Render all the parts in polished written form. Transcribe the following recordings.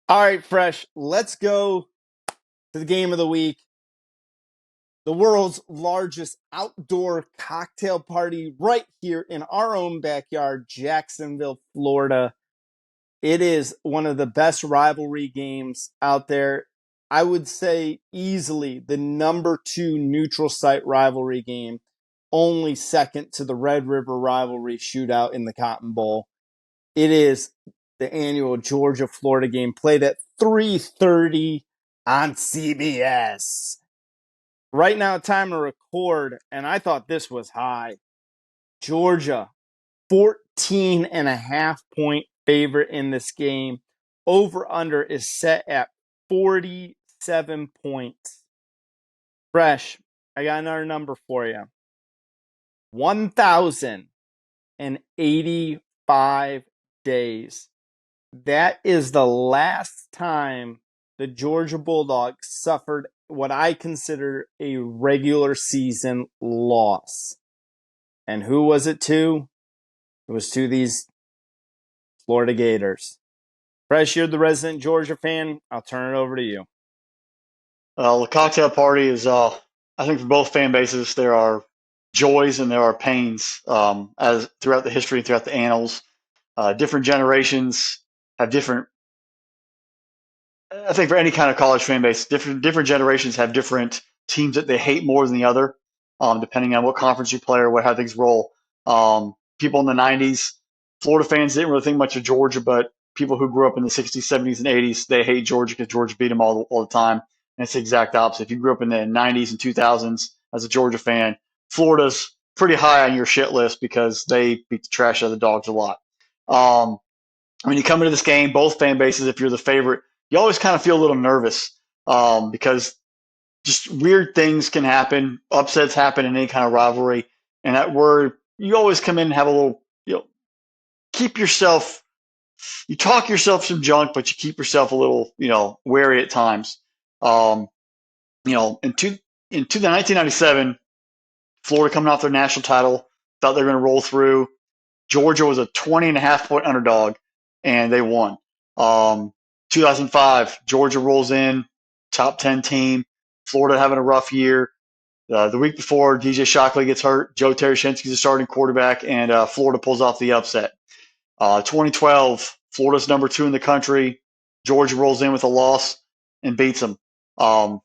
All right, Fresh, let's go to the game of the week. The world's largest outdoor cocktail party right here in our own backyard, Jacksonville, Florida. It is one of the best rivalry games out there. I would say easily the number two neutral site rivalry game, only second to the Red River rivalry shootout in the Cotton Bowl. It is the annual Georgia Florida game played at 3:30 on CBS. Right now, time to record, and I thought this was high. Georgia, 14 and a half point favorite in this game. Over under is set at 47 points. Fresh, I got another number for you. 1,085 days. That is the last time the Georgia Bulldogs suffered what I consider a regular season loss. And who was it to? It was to these Florida Gators. Fresh, you're the resident Georgia fan. I'll turn it over to you. The cocktail party is, I think, for both fan bases, there are joys and there are pains, as throughout the history, throughout the annals. Different generations have different. I think for any kind of college fan base, different generations have different teams that they hate more than the other, depending on what conference you play or what how things roll. People in the '90s, Florida fans didn't really think much of Georgia, but people who grew up in the '60s, '70s, and '80s, they hate Georgia because Georgia beat them all the time. And it's the exact opposite. If you grew up in the '90s and 2000s as a Georgia fan, Florida's pretty high on your shit list because they beat the trash out of the dogs a lot. Um, when you come into this game, both fan bases, if you're the favorite, you always kind of feel a little nervous, because just weird things can happen, upsets happen in any kind of rivalry, and that word you always come in and have a little, keep yourself, you talk yourself some junk, but you keep yourself a little, wary at times. Um, into the 1997, Florida coming off their national title, thought they were going to roll through. Georgia was a 20 and a half point underdog, and they won. 2005, Georgia rolls in, top 10 team. Florida having a rough year. The week before, DJ Shockley gets hurt. Joe Tereshinski's the starting quarterback, and Florida pulls off the upset. 2012, Florida's number two in the country. Georgia rolls in with a loss and beats them. Um,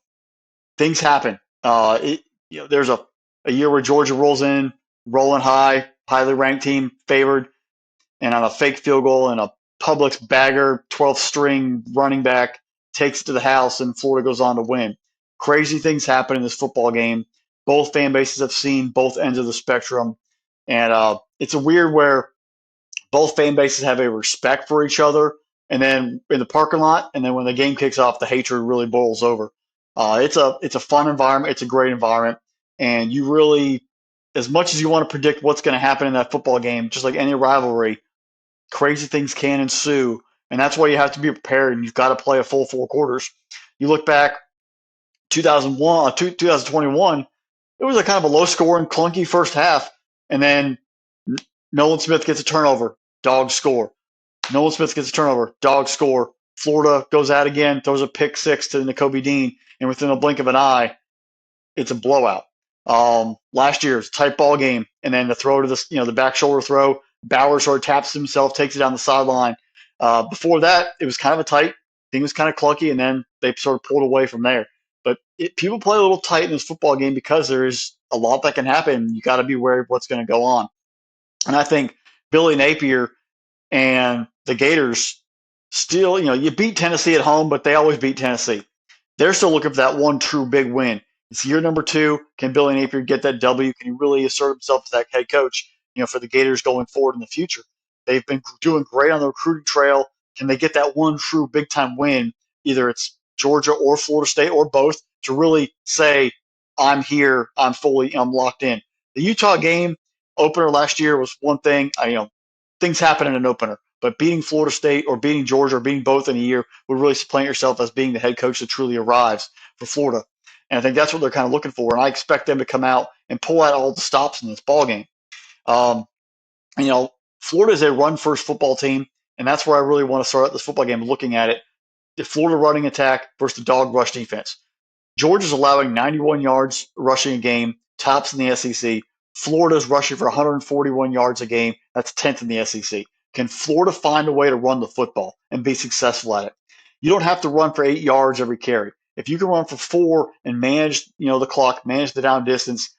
Things happen. There's a year where Georgia rolls in, rolling high, highly ranked team, favored, and on a fake field goal and a Publix bagger, 12th string running back takes it to the house, and Florida goes on to win. Crazy things happen in this football game. Both fan bases have seen both ends of the spectrum, and it's a weird where both fan bases have a respect for each other, and then in the parking lot, and then when the game kicks off, the hatred really boils over. It's a fun environment. It's a great environment, and you really, as much as you want to predict what's going to happen in that football game, just like any rivalry, crazy things can ensue, and that's why you have to be prepared, and you've got to play a full four quarters. You look back, 2001, 2021, it was a kind of a low scoring, clunky first half, and then Nolan Smith gets a turnover, Dogs score. Nolan Smith gets a turnover, Dogs score. Florida goes out again, throws a pick six to Nakobe Dean, and within a blink of an eye, it's a blowout. Last year's tight ball game, and then the throw to the back shoulder throw. Bauer sort of taps himself, takes it down the sideline. Before that, it was kind of a tight thing, was kind of clunky, and then they sort of pulled away from there. But people play a little tight in this football game because there is a lot that can happen. You got to be wary of what's going to go on. And I think Billy Napier and the Gators still, you beat Tennessee at home, but they always beat Tennessee. They're still looking for that one true big win. It's year number two. Can Billy Napier get that W? Can he really assert himself as that head coach, for the Gators going forward in the future? They've been doing great on the recruiting trail. Can they get that one true big time win? Either it's Georgia or Florida State or both to really say, I'm here, I'm locked in. The Utah game opener last year was one thing. Things happen in an opener, but beating Florida State or beating Georgia or beating both in a year would really supplant yourself as being the head coach that truly arrives for Florida. And I think that's what they're kind of looking for. And I expect them to come out and pull out all the stops in this ball game. Um, Florida is a run first football team, and that's where I really want to start this football game looking at it. the Florida running attack versus the dog rush defense. Georgia's allowing 91 yards rushing a game, tops in the SEC. Florida's rushing for 141 yards a game. That's 10th in the SEC. Can Florida find a way to run the football and be successful at it? You don't have to run for 8 yards every carry. If you can run for 4 and manage, the clock, manage the down distance,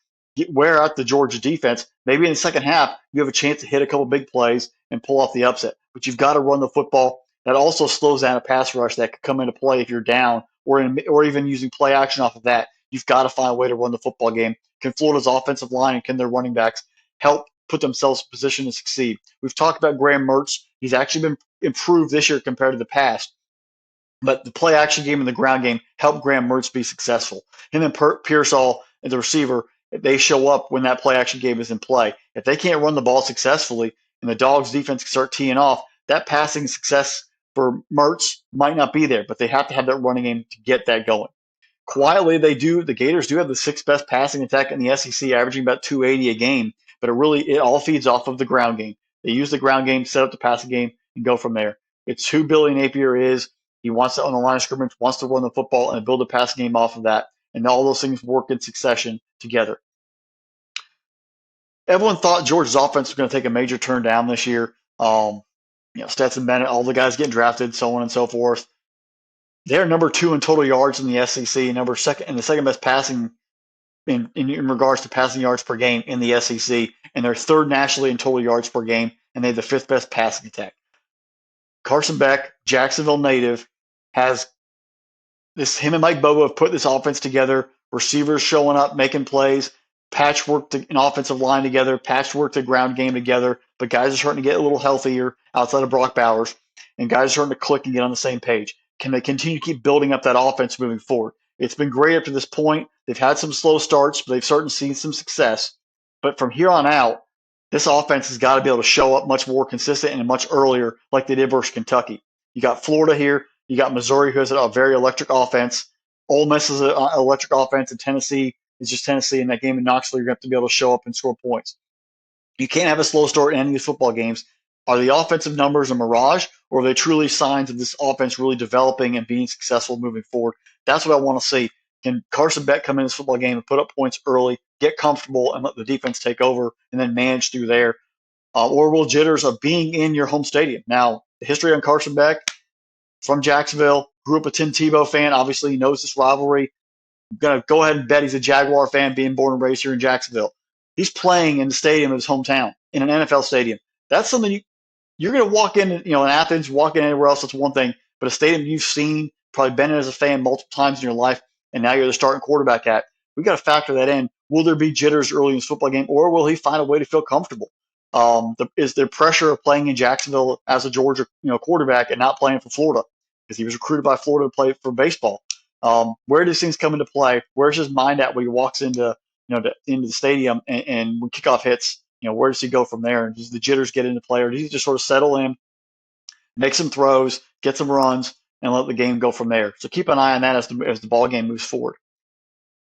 wear out the Georgia defense, maybe in the second half you have a chance to hit a couple big plays and pull off the upset. But you've got to run the football. That also slows down a pass rush that could come into play if you're down, or even using play action off of that. You've got to find a way to run the football game. Can Florida's offensive line and can their running backs help put themselves in position to succeed? We've talked about Graham Mertz. He's actually been improved this year compared to the past. But the play action game and the ground game helped Graham Mertz be successful. Him and Pearsall, the receiver, they show up when that play action game is in play. If they can't run the ball successfully and the Dogs defense can start teeing off, that passing success for Mertz might not be there, but they have to have that running game to get that going. Quietly, the Gators do have the sixth best passing attack in the SEC, averaging about 280 a game, but it all feeds off of the ground game. They use the ground game, set up the passing game, and go from there. It's who Billy Napier is. He wants to own the line of scrimmage, wants to run the football, and build a passing game off of that. And all those things work in succession together. Everyone thought Georgia's offense was going to take a major turn down this year. Stetson Bennett, all the guys getting drafted, so on and so forth. They're number 2 in total yards in the SEC, and the second best passing in regards to passing yards per game in the SEC, and they're third nationally in total yards per game, and they have the 5th best passing attack. Carson Beck, Jacksonville native, has this. Him and Mike Bobo have put this offense together. Receivers showing up, making plays, patchwork an offensive line together, patchwork the ground game together. But guys are starting to get a little healthier outside of Brock Bowers, and guys are starting to click and get on the same page. Can they continue to keep building up that offense moving forward? It's been great up to this point. They've had some slow starts, but they've started to see some success. But from here on out, this offense has got to be able to show up much more consistent and much earlier, like they did versus Kentucky. You got Florida here. You got Missouri, who has a very electric offense. Ole Miss is an electric offense, and Tennessee is just Tennessee. In that game in Knoxville, you're going to have to be able to show up and score points. You can't have a slow start in any of these football games. Are the offensive numbers a mirage, or are they truly signs of this offense really developing and being successful moving forward? That's what I want to see. Can Carson Beck come in this football game and put up points early, get comfortable, and let the defense take over, and then manage through there? Or will jitters of being in your home stadium? Now, the history on Carson Beck, from Jacksonville, grew up a Tim Tebow fan. Obviously, he knows this rivalry. I'm going to go ahead and bet he's a Jaguar fan, being born and raised here in Jacksonville. He's playing in the stadium of his hometown, in an NFL stadium. That's something you're going to walk in, in Athens, walk in anywhere else, that's one thing. But a stadium you've seen, probably been in as a fan multiple times in your life, and now you're the starting quarterback at, we got to factor that in. Will there be jitters early in this football game, or will he find a way to feel comfortable? Is there pressure of playing in Jacksonville as a Georgia quarterback and not playing for Florida because he was recruited by Florida to play for baseball? Where do these things come into play? Where's his mind at when he walks into into the stadium and when kickoff hits? Where does he go from there? And does the jitters get into play, or does he just sort of settle in, make some throws, get some runs, and let the game go from there? So keep an eye on that as the ball game moves forward.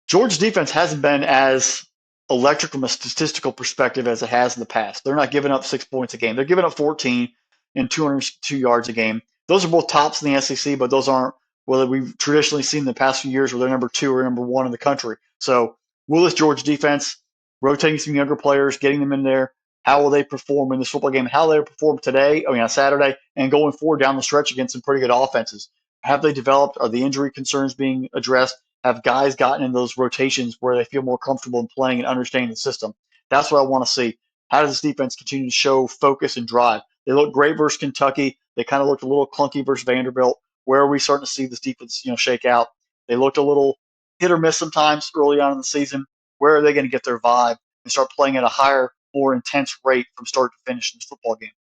Georgia's defense hasn't been as electric from a statistical perspective as it has in the past. They're not giving up 6 points a game. They're giving up 14 and 202 yards a game. Those are both tops in the SEC, but those aren't what we've traditionally seen in the past few years where they're number 2 or number 1 in the country. So will this Georgia defense, rotating some younger players, getting them in there, how will they perform in this football game? How will they perform today, on Saturday, and going forward down the stretch against some pretty good offenses? Have they developed? Are the injury concerns being addressed? Have guys gotten in those rotations where they feel more comfortable in playing and understanding the system? That's what I want to see. How does this defense continue to show focus and drive? They look great versus Kentucky. They kind of looked a little clunky versus Vanderbilt. Where are we starting to see this defense, shake out? They looked a little hit or miss sometimes early on in the season. Where are they going to get their vibe and start playing at a higher, more intense rate from start to finish in this football game?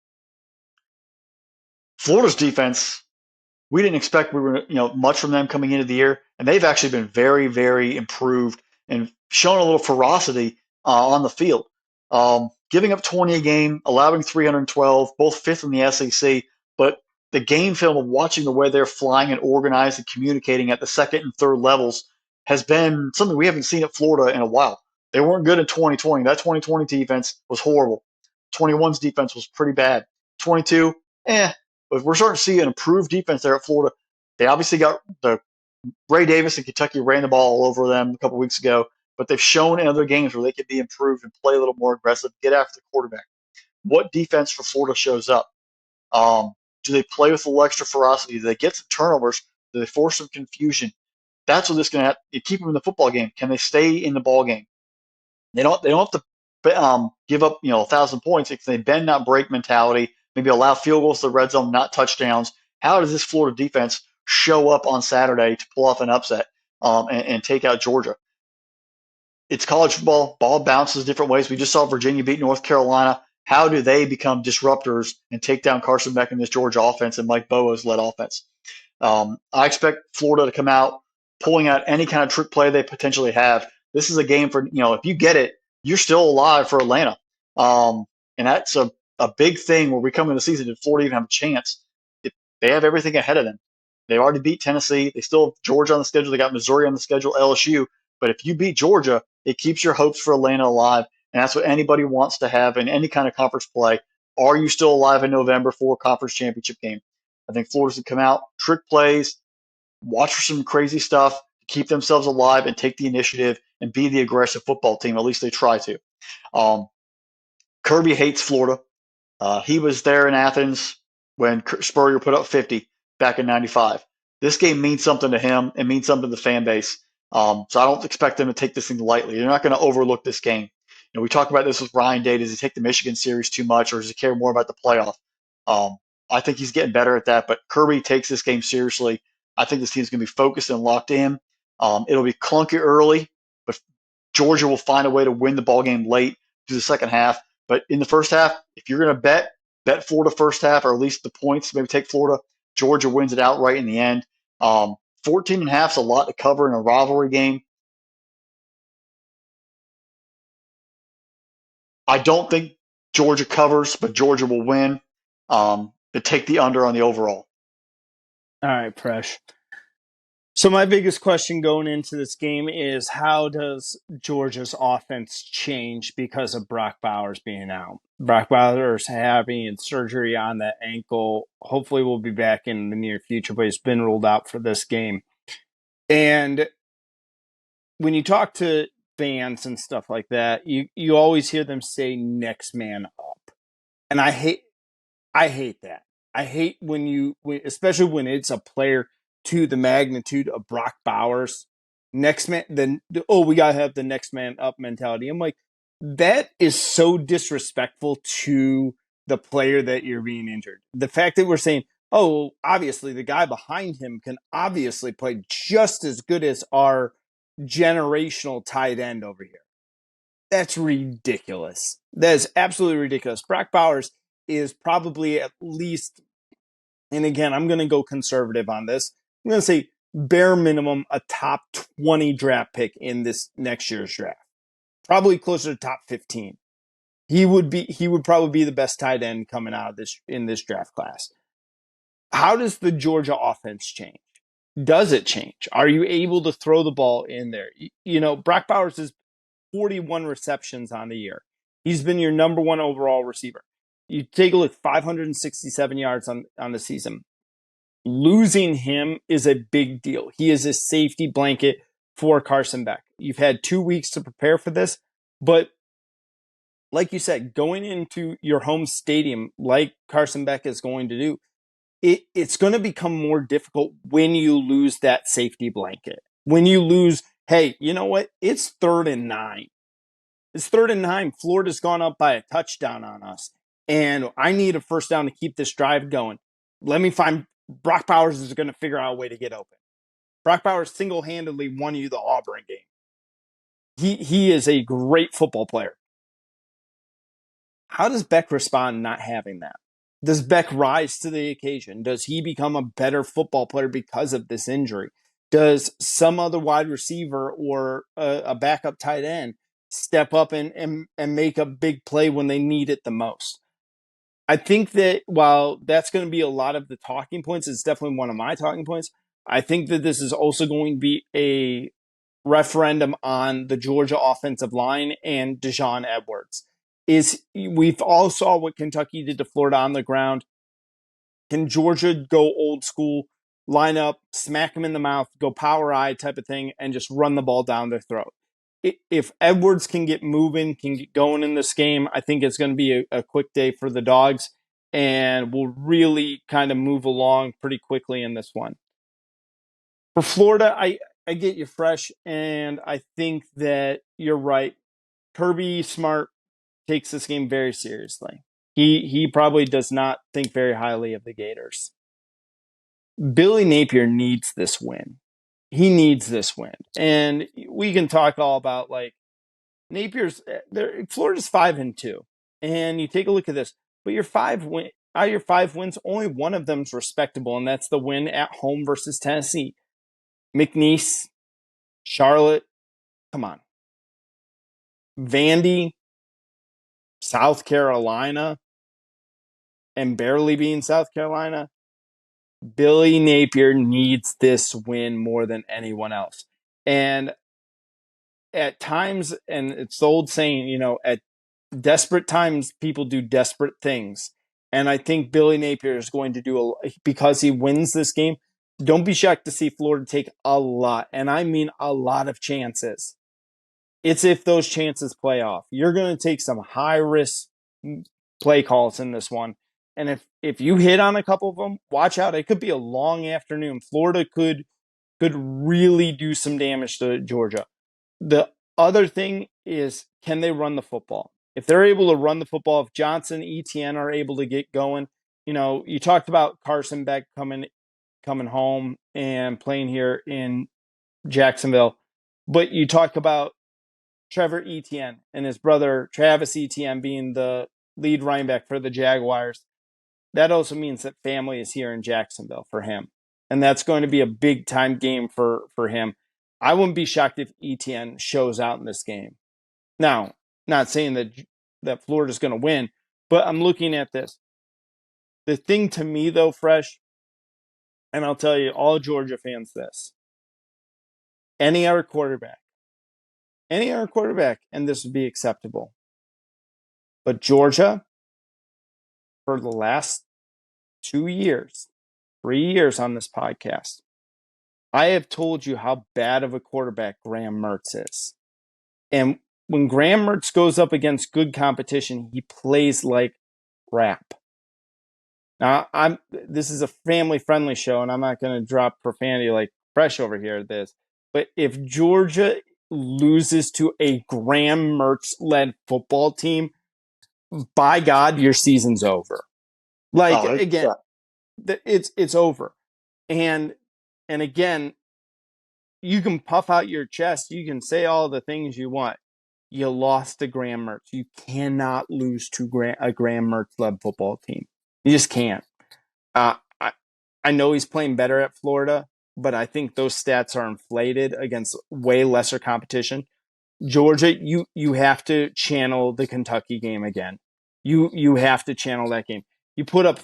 Florida's defense, we didn't expect much from them coming into the year, and they've actually been very, very improved and shown a little ferocity on the field. Giving up 20 a game, allowing 312, both fifth in the SEC, but the game film of watching the way they're flying and organized and communicating at the second and third levels has been something we haven't seen at Florida in a while. They weren't good in 2020. That 2020 defense was horrible. 21's defense was pretty bad. 22, but we're starting to see an improved defense there at Florida. They obviously got the Ray Davis in Kentucky ran the ball all over them a couple weeks ago, but they've shown in other games where they can be improved and play a little more aggressive, get after the quarterback. What defense for Florida shows up? Do they play with a little extra ferocity? Do they get some turnovers? Do they force some confusion? That's what this going to have. You keep them in the football game. Can they stay in the ball game? They don't have to give up 1,000 points. If they bend not break mentality, maybe allow field goals to the red zone, not touchdowns. How does this Florida defense show up on Saturday to pull off an upset and take out Georgia? It's college football. Ball bounces different ways. We just saw Virginia beat North Carolina. How do they become disruptors and take down Carson Beck and this Georgia offense and Mike Boa's led offense? I expect Florida to come out pulling out any kind of trick play they potentially have. This is a game for, if you get it, you're still alive for Atlanta. And that's a big thing where we come into the season. Did Florida even have a chance? They have everything ahead of them. They already beat Tennessee. They still have Georgia on the schedule. They got Missouri on the schedule, LSU. But if you beat Georgia, it keeps your hopes for Atlanta alive. And that's what anybody wants to have in any kind of conference play. Are you still alive in November for a conference championship game? I think Florida's going to come out, trick plays, watch for some crazy stuff, keep themselves alive and take the initiative and be the aggressive football team. At least they try to. Kirby hates Florida. He was there in Athens when Spurrier put up 50 back in 95. This game means something to him. It means something to the fan base. So I don't expect them to take this thing lightly. They're not going to overlook this game. We talk about this with Ryan Day. Does he take the Michigan series too much, or does he care more about the playoff? I think he's getting better at that, but Kirby takes this game seriously. I think this team's going to be focused and locked in. It'll be clunky early, but Georgia will find a way to win the ball game late to the second half. But in the first half, if you're going to bet Florida first half, or at least the points, maybe take Florida. Georgia wins it outright in the end. 14 and a half is a lot to cover in a rivalry game. I don't think Georgia covers, but Georgia will win. But take the under on the overall. All right, Presh. So my biggest question going into this game is, how does Georgia's offense change because of Brock Bowers being out? Brock Bowers having surgery on that ankle. Hopefully we'll be back in the near future, but he's been ruled out for this game. And when you talk to fans and stuff like that, you always hear them say next man up. And I hate that. I hate especially when it's a player to the magnitude of Brock Bowers. Next man, we gotta have the next man up mentality. I'm like, that is so disrespectful to the player that you're being injured. The fact that we're saying, obviously the guy behind him can obviously play just as good as our generational tight end over here. That's ridiculous. That is absolutely ridiculous. Brock Bowers is probably at least, and again, I'm going to go conservative on this. I'm going to say bare minimum a top 20 draft pick in this next year's draft. Probably closer to top 15. He would probably be the best tight end coming out of this draft class. How does the Georgia offense change? Does it change? Are you able to throw the ball in there? Brock Bowers is 41 receptions on the year. He's been your number one overall receiver. You take a look, 567 yards on the season. Losing him is a big deal. He is a safety blanket for Carson Beck. You've had 2 weeks to prepare for this, but like you said, going into your home stadium like Carson Beck is going to do, it's going to become more difficult when you lose that safety blanket. When you lose, hey, you know what? It's 3rd and 9. It's 3rd and 9. Florida's gone up by a touchdown on us. And I need a first down to keep this drive going. Let me find Brock Bowers is going to figure out a way to get open. Brock Bowers single-handedly won you the Auburn game. He is a great football player. How does Beck respond not having that? Does Beck rise to the occasion? Does he become a better football player because of this injury? Does some other wide receiver or a backup tight end step up and make a big play when they need it the most? I think that while that's going to be a lot of the talking points, it's definitely one of my talking points. I think that this is also going to be a referendum on the Georgia offensive line and Deshaun Edwards. We've all saw what Kentucky did to Florida on the ground. Can Georgia go old school line up, smack them in the mouth, go power eye type of thing, and just run the ball down their throat. If Edwards can get moving, can get going in this game, I think it's going to be a quick day for the Dogs, and we'll really kind of move along pretty quickly in this one. For Florida, I get you fresh, and I think that you're right. Kirby Smart takes this game very seriously. He probably does not think very highly of the Gators. Billy Napier needs this win. He needs this win. And we can talk all about like Napier's Florida's 5-2. And you take a look at this, but your out of your 5 wins, only one of them's respectable, and that's the win at home versus Tennessee. McNeese, Charlotte, come on. Vandy, South Carolina, and barely being South Carolina. Billy Napier needs this win more than anyone else. And at times, and it's the old saying, at desperate times, people do desperate things. And I think Billy Napier is going to do, because he wins this game, don't be shocked to see Florida take a lot, and I mean a lot of chances. It's if those chances play off. You're going to take some high-risk play calls in this one. And if you hit on a couple of them, watch out. It could be a long afternoon. Florida could really do some damage to Georgia. The other thing is, can they run the football? If they're able to run the football, if Johnson, ETN are able to get going, you talked about Carson Beck coming home and playing here in Jacksonville, but you talked about Trevor Etienne and his brother Travis Etienne being the lead running back for the Jaguars. That also means that family is here in Jacksonville for him. And that's going to be a big time game for him. I wouldn't be shocked if Etienne shows out in this game. Now, not saying that Florida's going to win, but I'm looking at this. The thing to me, though, Fresh, and I'll tell you, all Georgia fans this. Any other quarterback, and this would be acceptable. But Georgia, for the last 2 years, 3 years on this podcast, I have told you how bad of a quarterback Graham Mertz is. And when Graham Mertz goes up against good competition, he plays like crap. Now, this is a family-friendly show, and I'm not going to drop profanity like Fresh over here at this. But if Georgia loses to a Graham Mertz-led football team, by God, your season's over. It's over. And again, you can puff out your chest. You can say all the things you want. You lost to Graham Mertz. You cannot lose to a Graham Mertz-led football team. You just can't. I know he's playing better at Florida, but I think those stats are inflated against way lesser competition. Georgia, you have to channel the Kentucky game again. You have to channel that game. You put up,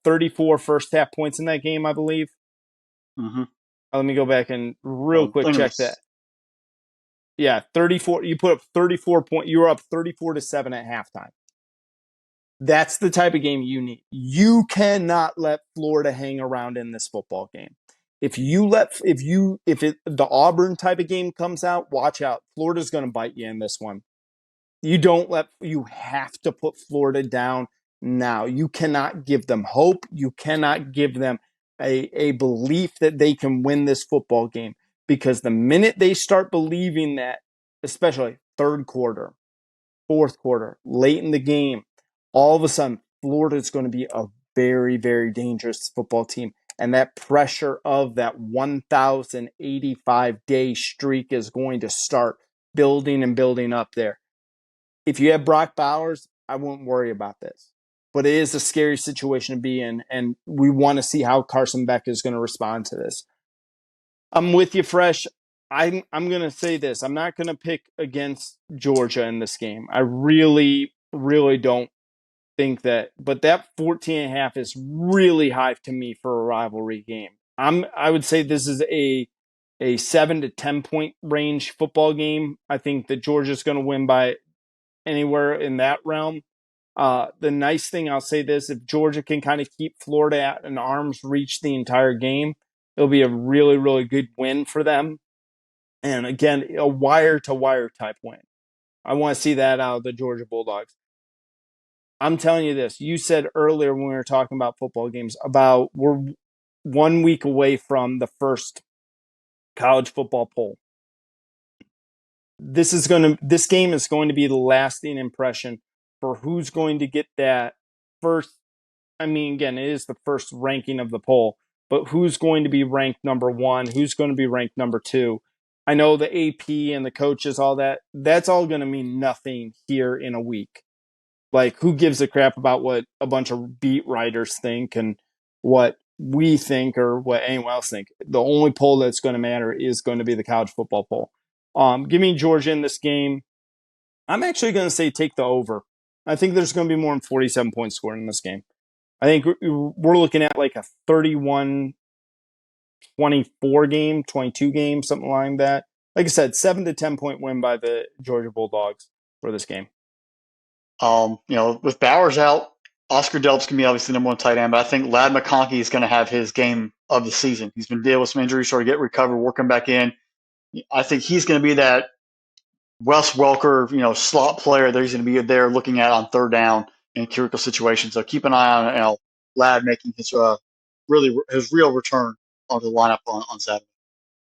34 first half points in that game, I believe? Mm-hmm. Let me go back and real quick check that. Yeah, 34. You put up 34 points. You were up 34-7 at halftime. That's the type of game you need. You cannot let Florida hang around in this football game. If the Auburn type of game comes out, watch out. Florida's going to bite you in this one. You have to put Florida down now. You cannot give them hope. You cannot give them a belief that they can win this football game, because the minute they start believing that, especially third quarter, fourth quarter, late in the game, all of a sudden, Florida is going to be a very, very dangerous football team. And that pressure of that 1,085-day streak is going to start building and building up there. If you have Brock Bowers, I won't worry about this. But it is a scary situation to be in, and we want to see how Carson Beck is going to respond to this. I'm with you, Fresh. I'm going to say this. I'm not going to pick against Georgia in this game. I really, really don't think that. But that 14.5 is really high to me for a rivalry game. I would say this is a 7 to 10 point range football game. I think that Georgia's going to win by anywhere in that realm. The nice thing, I'll say this, if Georgia can kind of keep Florida at an arm's reach the entire game, It'll be a really, really good win for them. And again, a wire-to-wire type win. I want to see that out of the Georgia Bulldogs. I'm telling you this. You said earlier when we were talking about football games about we're 1 week away from the first college football poll. This game is going to be the lasting impression for who's going to get that first. I mean, again, it is the first ranking of the poll, but who's going to be ranked number one? Who's going to be ranked number two? I know the AP and the coaches, all that. That's all going to mean nothing here in a week. Like, who gives a crap about what a bunch of beat writers think and what we think or what anyone else think? The only poll that's going to matter is going to be the college football poll. Give me Georgia in this game. I'm actually going to say take the over. I think there's going to be more than 47 points scored in this game. I think we're looking at like a 31-24 game, 22 game, something like that. Like I said, 7 to 10 point win by the Georgia Bulldogs for this game. With Bowers out, Oscar Delp's going to be obviously the number one tight end, but I think Ladd McConkey is going to have his game of the season. He's been dealing with some injuries, trying to get recovered, working back in. I think he's going to be that Wes Welker, slot player that he's going to be there looking at on third down in critical situations. So keep an eye on Ladd making his real return onto the lineup on Saturday.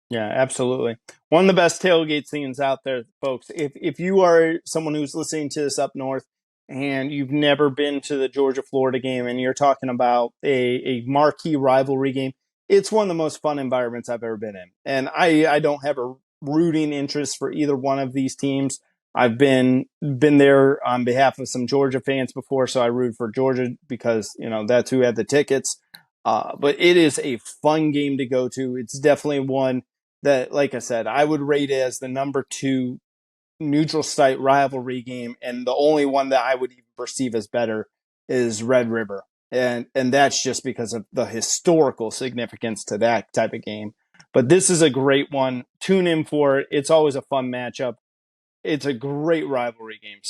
Yeah, absolutely. One of the best tailgate scenes out there, folks. If you are someone who's listening to this up north and you've never been to the Georgia-Florida game and you're talking about a marquee rivalry game, it's one of the most fun environments I've ever been in. And I don't have a rooting interest for either one of these teams. I've been there on behalf of some Georgia fans before, so I root for Georgia because, that's who had the tickets. But it is a fun game to go to. It's definitely one that, like I said, I would rate as the number 2 neutral site rivalry game, and the only one that I would even perceive as better is Red River, and that's just because of the historical significance to that type of game. But this is a great one. Tune in for it. It's always a fun matchup. It's a great rivalry game.